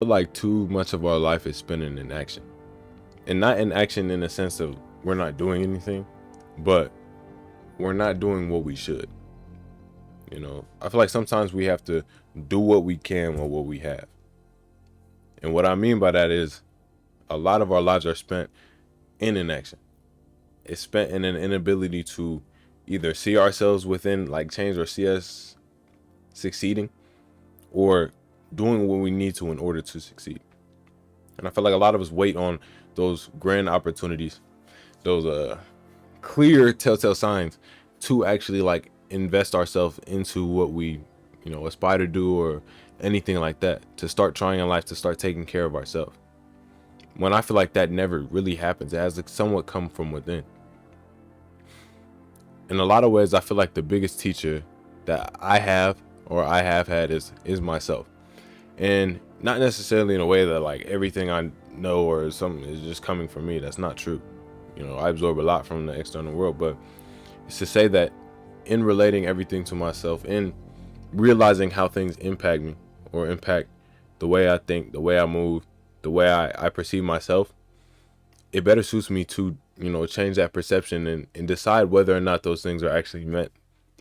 Feel like too much of our life is spent in inaction, and not in action in the sense of we're not doing anything, but we're not doing what we should. I feel like sometimes we have to do what we can with what we have. And what I mean by that is a lot of our lives are spent in inaction. It's spent in an inability to either see ourselves within like change or see us succeeding or doing what we need to in order to succeed. And I feel like a lot of us wait on those grand opportunities, those clear telltale signs to actually like invest ourselves into what we, aspire to do or anything like that, to start trying in life, to start taking care of ourselves. When I feel like that never really happens, it has to somewhat come from within. In a lot of ways, I feel like the biggest teacher that I have or I have had is myself. And not necessarily in a way that like everything I know or something is just coming from me. That's not true. I absorb a lot from the external world, but it's to say that in relating everything to myself, in realizing how things impact me or impact the way I think, the way I move, the way I perceive myself, it better suits me to, change that perception and decide whether or not those things are actually meant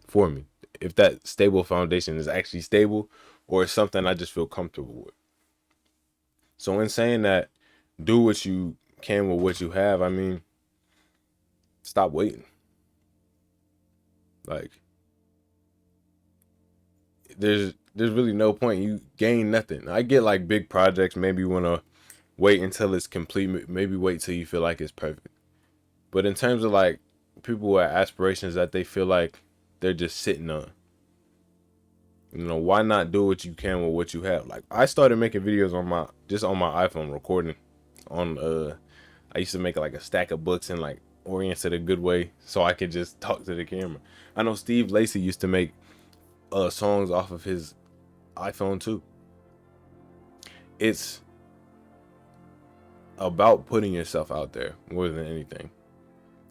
for me. If that stable foundation is actually stable or it's something I just feel comfortable with. So in saying that, do what you can with what you have, I mean, stop waiting. Like there's really no point. You gain nothing. I get like big projects, maybe you wanna wait until it's complete, maybe wait till you feel like it's perfect. But in terms of like people who have aspirations that they feel like they're just sitting on, why not do what you can with what you have? Like I started making videos on my iPhone, recording on I used to make like a stack of books and like oriented a good way so I could just talk to the camera. I know Steve Lacy used to make songs off of his iPhone too. It's about putting yourself out there more than anything.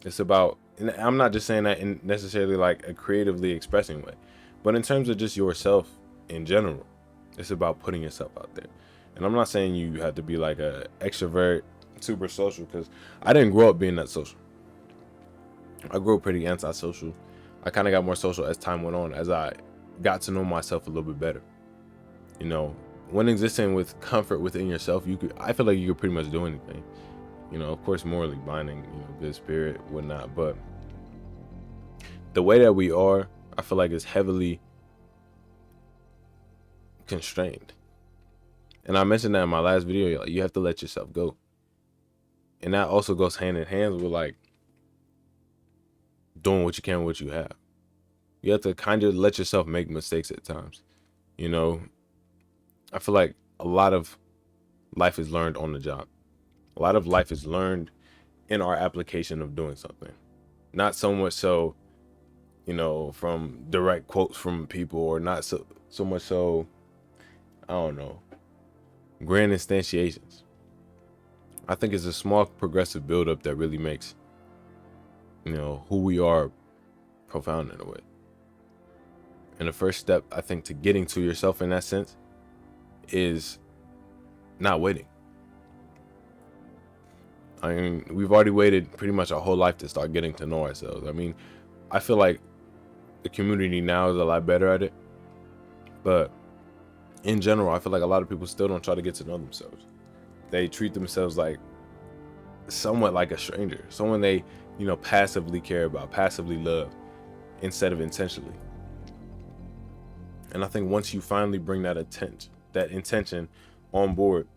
It's about, and I'm not just saying that in necessarily like a creatively expressing way, but in terms of just yourself in general, it's about putting yourself out there. And I'm not saying you have to be like a extrovert, super social, because I didn't grow up being that social. I grew up pretty antisocial. I kind of got more social as time went on, as I got to know myself a little bit better. When existing with comfort within yourself, I feel like you could pretty much do anything. Of course, morally binding, good spirit, whatnot. But the way that we are, I feel like is heavily constrained. And I mentioned that in my last video. Like, you have to let yourself go, and that also goes hand in hand with like doing what you can with what you have. You have to kind of let yourself make mistakes at times. You know, I feel like a lot of life is learned on the job. A lot of life is learned in our application of doing something. Not so much so, from direct quotes from people, or not so much so, I don't know, grand instantiations. I think it's a small progressive buildup that really makes, who we are profound in a way. And the first step, I think, to getting to yourself in that sense is not waiting. I mean, we've already waited pretty much our whole life to start getting to know ourselves. I mean, I feel like the community now is a lot better at it. But in general, I feel like a lot of people still don't try to get to know themselves. They treat themselves like somewhat like a stranger, someone they, passively care about, passively love, instead of intentionally. And I think once you finally bring that intention on board,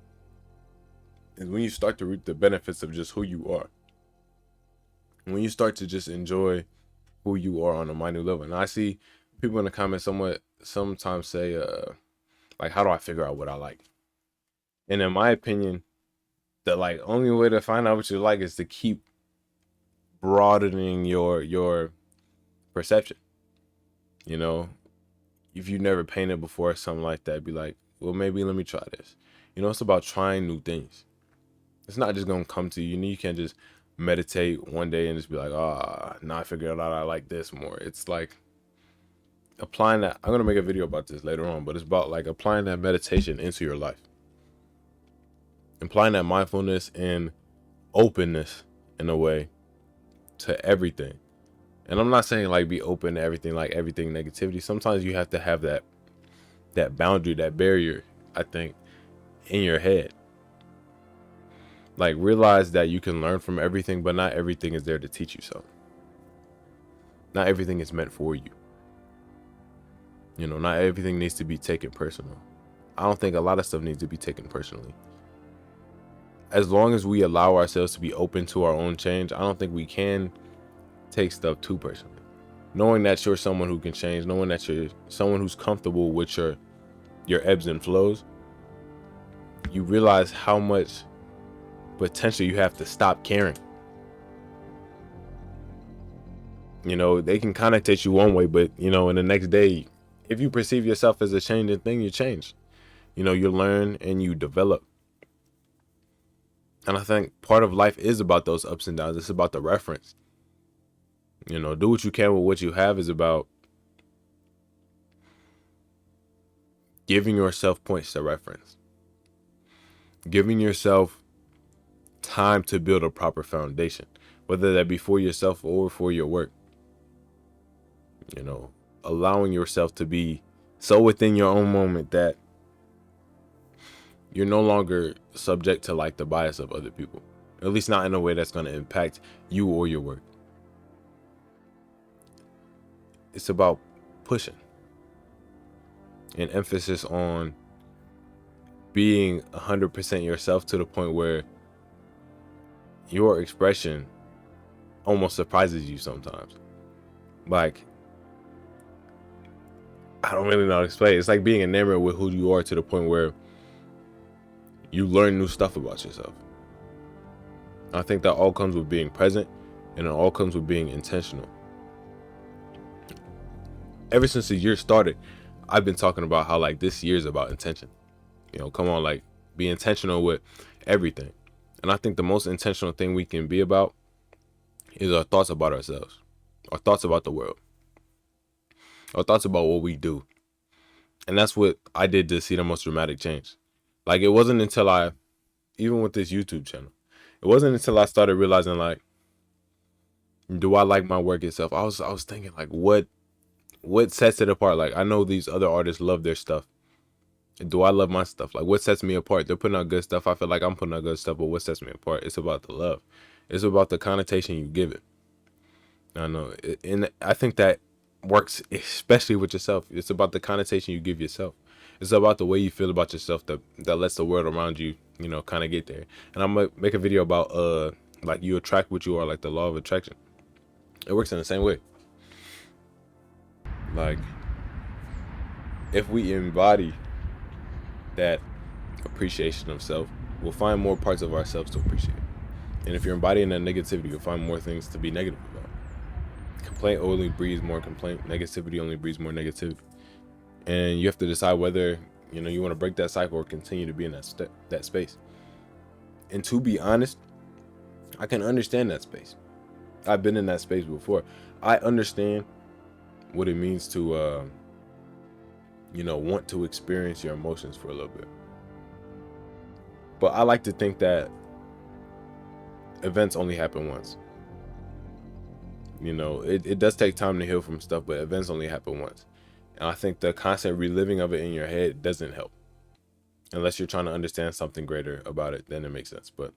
is when you start to reap the benefits of just who you are. When you start to just enjoy who you are on a minute level. And I see people in the comments sometimes say, like, how do I figure out what I like? And in my opinion, the like only way to find out what you like is to keep broadening your perception. If you've never painted before or something like that, be like, well, maybe let me try this. It's about trying new things. It's not just gonna come to you. You can't just meditate one day and just be like, now I figured out I like this more. It's like applying that. I'm gonna make a video about this later on, but it's about like applying that meditation into your life. Applying that mindfulness and openness in a way to everything. And I'm not saying like be open to everything, like everything negativity. Sometimes you have to have that boundary, that barrier, I think, in your head. Like realize that you can learn from everything, but not everything is there to teach you something. Not everything is meant for you. You know, not everything needs to be taken personal. I don't think a lot of stuff needs to be taken personally. As long as we allow ourselves to be open to our own change, I don't think we can take stuff too personally. Knowing that you're someone who can change, knowing that you're someone who's comfortable with your ebbs and flows, you realize how much potential you have to stop caring. You know, they can kind of take you one way, but you know, in the next day, if you perceive yourself as a changing thing, you change. You know, you learn and you develop. And I think part of life is about those ups and downs. It's about the reference. You know, do what you can with what you have is about giving yourself points to reference, giving yourself time to build a proper foundation, whether that be for yourself or for your work. You know, allowing yourself to be so within your own moment that you're no longer subject to like the bias of other people, at least not in a way that's going to impact you or your work. It's about pushing and emphasis on being 100% yourself to the point where your expression almost surprises you sometimes. Like, I don't really know how to explain it. It's like being enamored with who you are to the point where you learn new stuff about yourself. I think that all comes with being present, and it all comes with being intentional. Ever since the year started, I've been talking about how like this year is about intention. You know, come on, like be intentional with everything. And I think the most intentional thing we can be about is our thoughts about ourselves, our thoughts about the world, our thoughts about what we do. And that's what I did to see the most dramatic change. Like it wasn't until even with this YouTube channel, it wasn't until I started realizing like, do I like my work itself? I was thinking like, what sets it apart? Like I know these other artists love their stuff. Do I love my stuff? Like what sets me apart? They're putting out good stuff. I feel like I'm putting out good stuff, but what sets me apart? It's about the love. It's about the connotation you give it. I know, and I think that works especially with yourself. It's about the connotation you give yourself. It's about the way you feel about yourself that lets the world around you, you know, kind of get there. And I'm gonna make a video about like you attract what you are, like the law of attraction. It works in the same way. Like if we embody that appreciation of self, we'll find more parts of ourselves to appreciate. And if you're embodying that negativity, you'll find more things to be negative about. Complaint only breeds more complaint. Negativity only breeds more negativity. And you have to decide whether, you know, you want to break that cycle or continue to be in that space. And to be honest, I can understand that space. I've been in that space before. I understand what it means to, you know, want to experience your emotions for a little bit. But I like to think that events only happen once. You know, it does take time to heal from stuff, but events only happen once. And I think the constant reliving of it in your head doesn't help. Unless you're trying to understand something greater about it, then it makes sense. But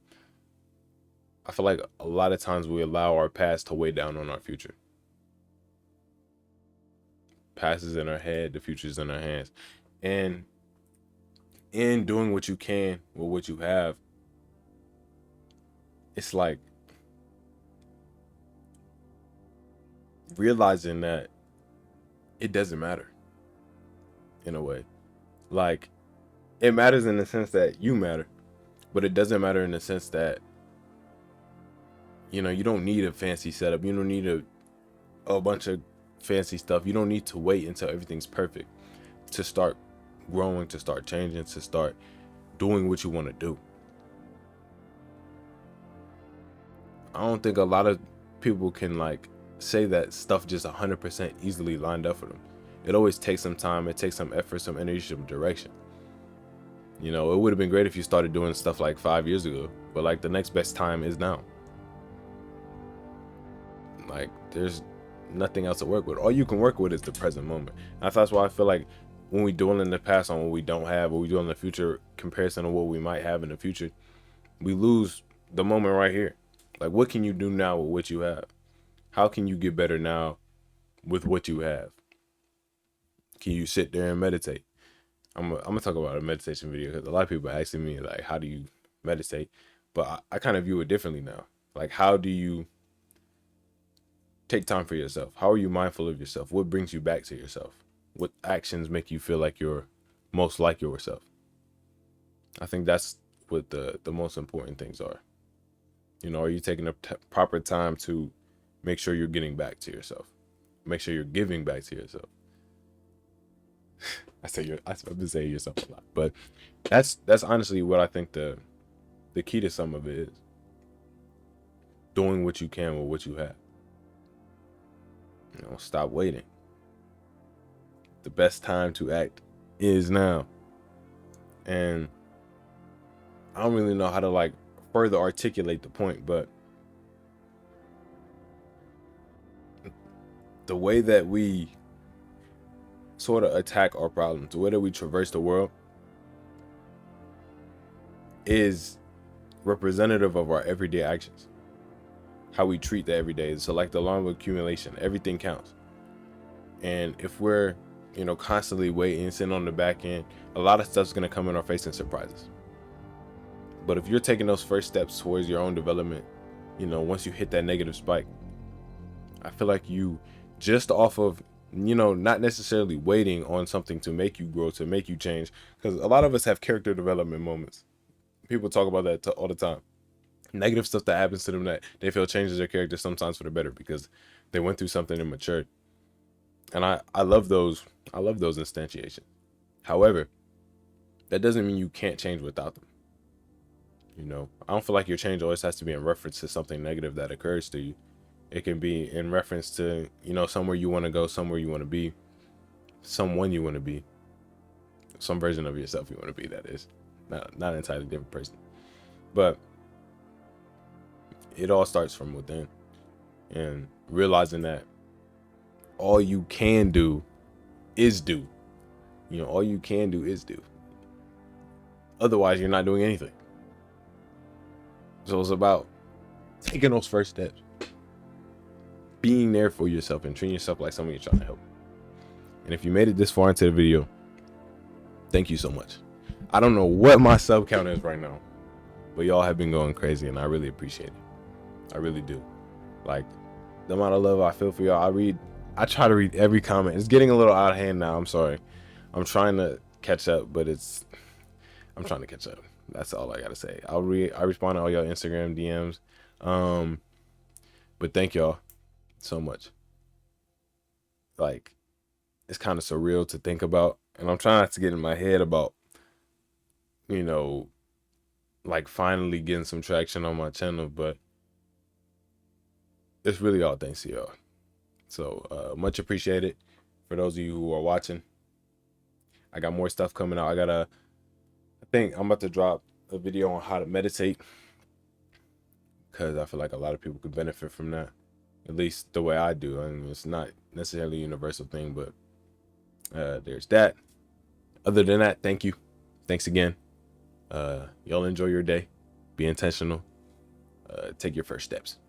I feel like a lot of times we allow our past to weigh down on our future. Past is in our head, the future is in our hands. And in doing what you can with what you have, it's like realizing that it doesn't matter in a way. Like it matters in the sense that you matter, but it doesn't matter in the sense that, you know, you don't need a fancy setup. You don't need a bunch of fancy stuff. You don't need to wait until everything's perfect to start growing, to start changing, to start doing what you want to do. I don't think a lot of people can like say that stuff just 100% easily lined up for them. It always takes some time. It takes some effort, some energy, some direction. You know, it would have been great if you started doing stuff like 5 years ago, but like the next best time is now. Like there's nothing else to work with. All you can work with is the present moment. And that's why I feel like when we dwell in the past on what we don't have, what we do in the future, comparison to what we might have in the future, we lose the moment right here. Like, what can you do now with what you have? How can you get better now with what you have? Can you sit there and meditate? I'm gonna talk about a meditation video because a lot of people are asking me like, how do you meditate? But I kind of view it differently now. Like, how do you take time for yourself? How are you mindful of yourself? What brings you back to yourself? What actions make you feel like you're most like yourself? I think that's what the most important things are. You know, are you taking the proper time to make sure you're getting back to yourself? Make sure you're giving back to yourself. I've been saying yourself a lot, but that's honestly what I think the key to some of it is. Doing what you can with what you have. You know, stop waiting. The best time to act is now. And I don't really know how to like further articulate the point, but the way that we sort of attack our problems, the way that we traverse the world is representative of our everyday actions. How we treat the everyday. So like the law of accumulation, everything counts. And if we're, you know, constantly waiting, sitting on the back end, a lot of stuff's gonna come in our face and surprise us. But if you're taking those first steps towards your own development, you know, once you hit that negative spike, I feel like you just off of, you know, not necessarily waiting on something to make you grow, to make you change, because a lot of us have character development moments. People talk about that all the time. Negative stuff that happens to them that they feel changes their character sometimes for the better because they went through something and matured. And I love those. I love those instantiations. However, that doesn't mean you can't change without them. You know, I don't feel like your change always has to be in reference to something negative that occurs to you. It can be in reference to, you know, somewhere you want to go, somewhere you want to be, someone you want to be, some version of yourself you want to be, that is. Not an entirely different person. But it all starts from within. And realizing that all you can do is do. You know, all you can do is do. Otherwise, you're not doing anything. So it's about taking those first steps, being there for yourself and treating yourself like someone you're trying to help. And if you made it this far into the video, thank you so much. I don't know what my sub count is right now, but y'all have been going crazy and I really appreciate it. I really do. Like, the amount of love I feel for y'all, I try to read every comment. It's getting a little out of hand now. I'm sorry. I'm trying to catch up, but I'm trying to catch up. That's all I gotta say. I respond to all y'all Instagram DMs. But thank y'all so much. Like, it's kind of surreal to think about, and I'm trying not to get in my head about, you know, like finally getting some traction on my channel, but it's really all thanks to y'all. So much appreciated for those of you who are watching. I got more stuff coming out. I think I'm about to drop a video on how to meditate because I feel like a lot of people could benefit from that, at least the way I do. I mean, it's not necessarily a universal thing, but there's that. Other than that, thank you. Thanks again. Y'all enjoy your day. Be intentional. Take your first steps.